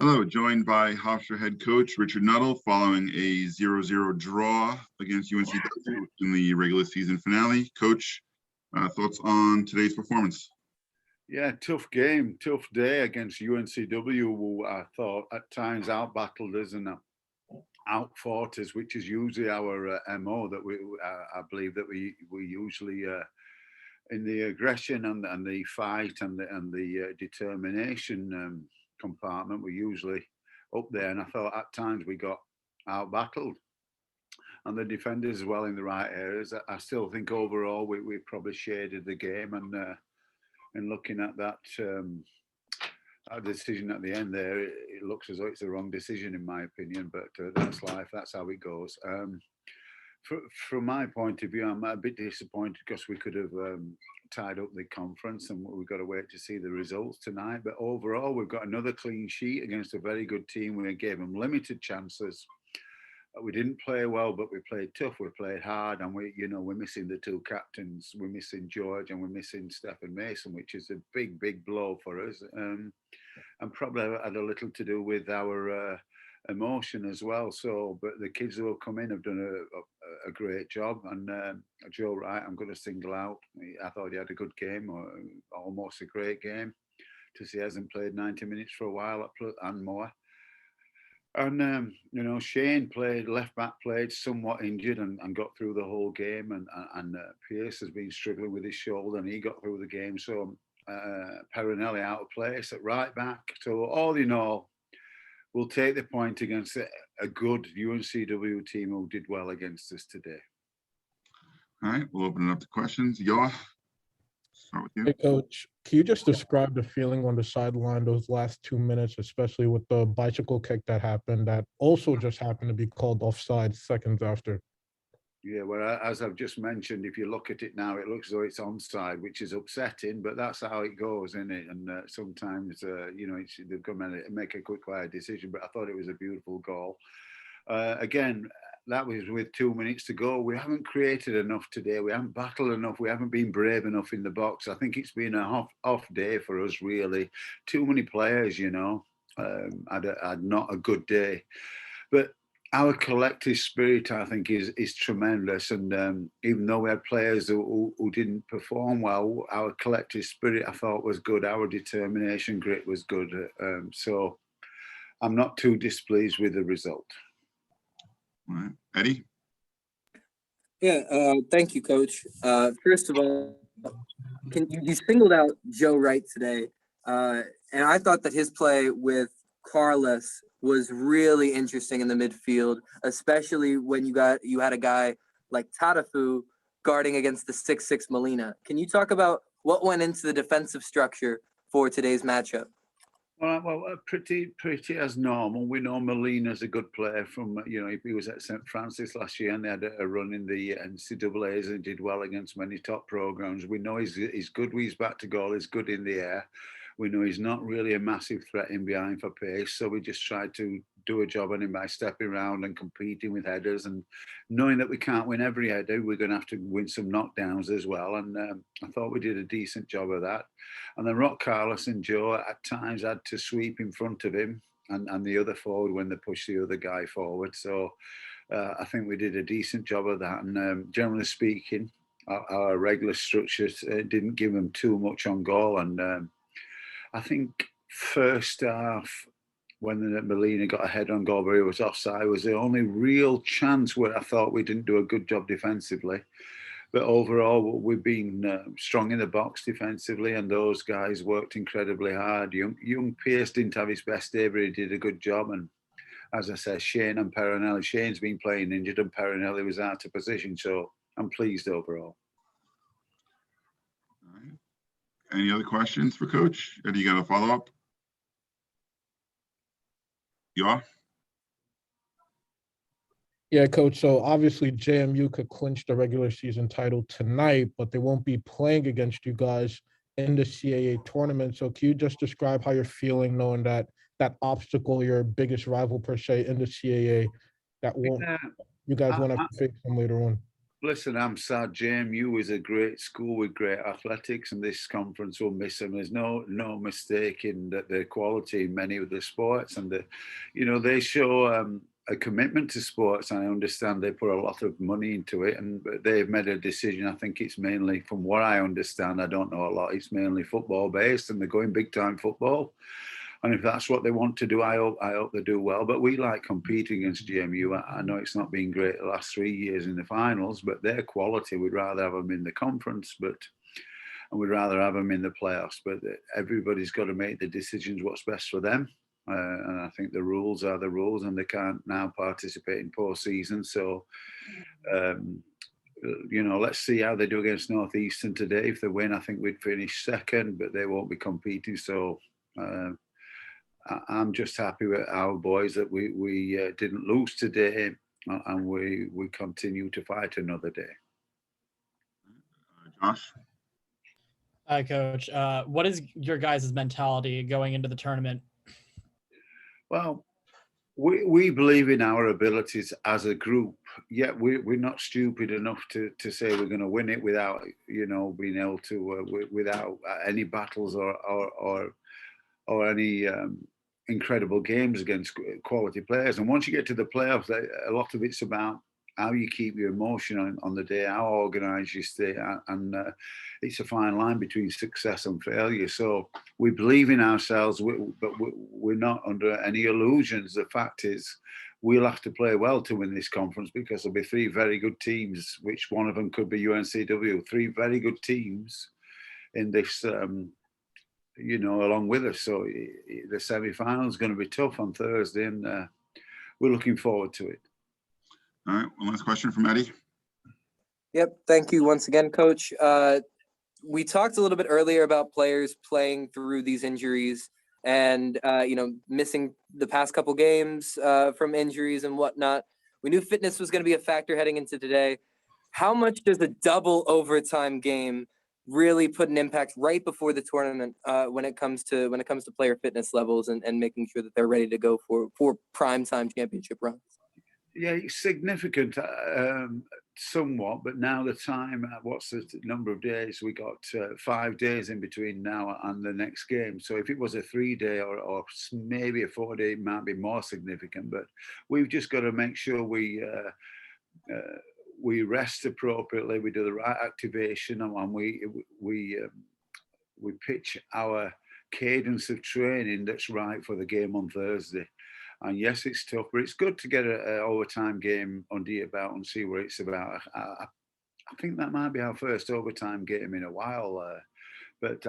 Hello, joined by Hofstra head coach Richard Nuttall following a 0-0 draw against UNCW in the regular season finale. Coach, thoughts on today's performance? Yeah, tough game, tough day against UNCW, who I thought at times out-battled us and out-fought us, which is usually our MO that I believe that we usually in the aggression and the fight and the determination compartment, we're usually up there. And I thought at times we got out-battled. And the defenders as well in the right areas. I still think overall we probably shaded the game, and looking at that decision at the end there, it looks as though it's the wrong decision in my opinion, but that's life, that's how it goes. From my point of view, I'm a bit disappointed because we could have tied up the conference, and we've got to wait to see the results tonight. But overall, we've got another clean sheet against a very good team. We gave them limited chances. We didn't play well, but we played tough. We played hard, and we're missing the two captains. We're missing George, and we're missing Stephen Mason, which is a big blow for us, and probably had a little to do with our emotion as well. So, but the kids who have come in have done a great job, and Joe Wright, I'm going to single out. I thought he had a good game, or almost a great game. To see he hasn't played 90 minutes for a while and more. And Shane played left back, played somewhat injured and got through the whole game. And Pierce has been struggling with his shoulder, and he got through the game. So Perinelli out of place at right back. So all in all, we'll take the point against a good UNCW team who did well against us today. All right, we'll open it up to questions. Yoa, start with you. Hey, Coach, can you just describe the feeling on the sideline those last 2 minutes, especially with the bicycle kick that happened that also just happened to be called offside seconds after? Yeah, well, as I've just mentioned, if you look at it now, it looks as though it's onside, which is upsetting, but that's how it goes, isn't it? And sometimes, they've got to make a quick fire decision, but I thought it was a beautiful goal. Again, that was with 2 minutes to go. We haven't created enough today. We haven't battled enough. We haven't been brave enough in the box. I think it's been a off day for us, really. Too many players, had not a good day. But our collective spirit, I think, is tremendous. And even though we had players who didn't perform well, our collective spirit, I thought, was good. Our determination, grit was good. So I'm not too displeased with the result. All right, Eddie? Yeah, thank you, Coach. First of all, you singled out Joe Wright today, and I thought that his play with Carlos was really interesting in the midfield, especially when you had a guy like Tatafu guarding against the 6'6" Molina. Can you talk about what went into the defensive structure for today's matchup? Well, pretty as normal. We know Molina's a good player from, he was at St. Francis last year and they had a run in the NCAAs and did well against many top programs. We know he's good when he's back to goal, he's good in the air. We know he's not really a massive threat in behind for pace, so we just tried to do a job on him by stepping around and competing with headers, and knowing that we can't win every header, we're going to have to win some knockdowns as well. And I thought we did a decent job of that. And then Rock Carlos and Joe at times had to sweep in front of him and the other forward when they pushed the other guy forward. So I think we did a decent job of that. And generally speaking, our regular structures didn't give them too much on goal. And I think first half, when Molina got a head on goal, but it was offside, was the only real chance where I thought we didn't do a good job defensively. But overall, we've been strong in the box defensively, and those guys worked incredibly hard. Young Pierce didn't have his best day, but he did a good job. And as I said, Shane and Perinelli, Shane's been playing injured and Perinelli was out of position. So I'm pleased overall. All right. Any other questions for Coach? Eddie, you got a follow-up? Yeah. Yeah, Coach. So obviously JMU could clinch the regular season title tonight, but they won't be playing against you guys in the CAA tournament. So can you just describe how you're feeling knowing that obstacle, your biggest rival per se in the CAA, that won't you guys won't have to face them later on? Listen, I'm sad. JMU is a great school with great athletics, and this conference will miss them. There's no mistake in that the quality in many of the sports, and they show a commitment to sports. And I understand they put a lot of money into it, and they've made a decision. I think it's mainly, from what I understand, I don't know a lot. It's mainly football based, and they're going big time football. And if that's what they want to do, I hope they do well. But we like competing against GMU. I know it's not been great the last 3 years in the finals, but their quality, we'd rather have them in the conference, and we'd rather have them in the playoffs. But everybody's got to make the decisions what's best for them. And I think the rules are the rules, and they can't now participate in postseason. So, let's see how they do against Northeastern today. If they win, I think we'd finish second, but they won't be competing. So, I'm just happy with our boys that we didn't lose today, and we continue to fight another day. Josh? Hi, Coach. What is your guys' mentality going into the tournament? Well, we believe in our abilities as a group, yet we're not stupid enough to say we're going to win it without being able to without any battles or any incredible games against quality players. And once you get to the playoffs, a lot of it's about how you keep your emotion on the day, how organised you stay, and it's a fine line between success and failure. So we believe in ourselves, but we're not under any illusions. The fact is, we'll have to play well to win this conference, because there'll be three very good teams, which one of them could be UNCW, three very good teams in this along with us. So the semi-final is going to be tough on Thursday, and we're looking forward to it. All right, one last question from Eddie. Yep. Thank you once again, Coach. We talked a little bit earlier about players playing through these injuries and, missing the past couple games from injuries and whatnot. We knew fitness was going to be a factor heading into today. How much does a double overtime game really put an impact right before the tournament when it comes to player fitness levels and making sure that they're ready to go for primetime championship runs? Yeah, it's significant somewhat, but now the time, what's the number of days? We got 5 days in between now and the next game. So if it was a 3-day or maybe a 4-day, it might be more significant. But we've just got to make sure we rest appropriately, we do the right activation, and we pitch our cadence of training that's right for the game on Thursday. And yes, it's tough, but it's good to get an overtime game under your belt and see what it's about. I think that might be our first overtime game in a while, but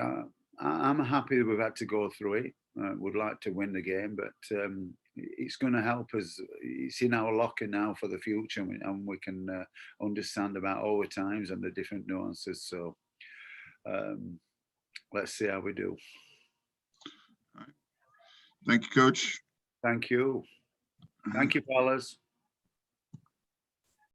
I'm happy that we've had to go through it. Would like to win the game, but it's going to help us. It's in our locker now for the future, and we can understand about overtimes and the different nuances. So let's see how we do. All right. Thank you, Coach. Thank you. Thank you, fellas.